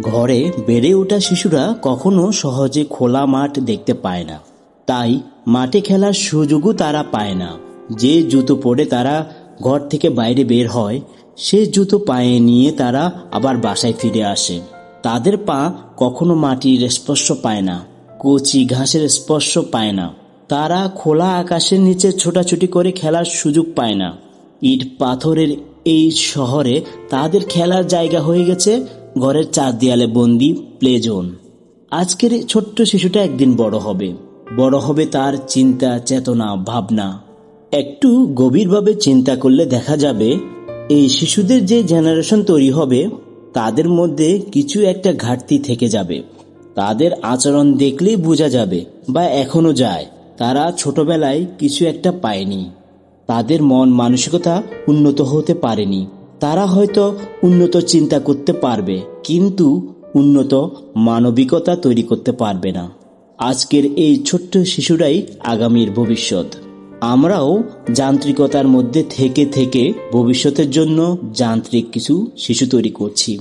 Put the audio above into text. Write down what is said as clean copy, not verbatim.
ঘরে বেড়ে ওঠা শিশুরা কখনো সহজে খোলা মাঠ দেখতে পায় না, তাই মাঠে খেলার সুযোগও তারা পায় না। যে জুতো পরে তারা ঘর থেকে বাইরে বের হয়, সে জুতো পায়ে নিয়ে তারা আবার বাসায় ফিরে আসে। তাদের পা কখনো মাটির স্পর্শ পায় না, কচি ঘাসের স্পর্শ পায় না। তারা খোলা আকাশের নিচে ছোটাছুটি করে খেলার সুযোগ পায় না। ইট পাথরের এই শহরে তাদের খেলার জায়গা হয়ে গেছে ঘরের চার দেয়ালে বন্দি প্লে জোন। আজকের এই ছোট্ট শিশুটা একদিন বড় হবে তার চিন্তা, চেতনা, ভাবনা। একটু গভীরভাবে চিন্তা করলে দেখা যাবে এই শিশুদের যে জেনারেশন তৈরি হবে তাদের মধ্যে কিছু একটা ঘাটতি থেকে যাবে। তাদের আচরণ দেখলেই বোঝা যাবে, বা এখনো যায়, তারা ছোটবেলায় কিছু একটা পায়নি। তাদের মন মানসিকতা উন্নত হতে পারেনি। তারা হয়তো উন্নত চিন্তা করতে পারবে, কিন্তু উন্নত মানবিকতা তৈরি করতে পারবে না। আজকের এই ছোট্ট শিশুরাই আগামীর ভবিষ্যৎ। আমরাও যান্ত্রিকতার মধ্যে থেকে থেকে ভবিষ্যতের জন্য যান্ত্রিক কিছু শিশু তৈরি করছি।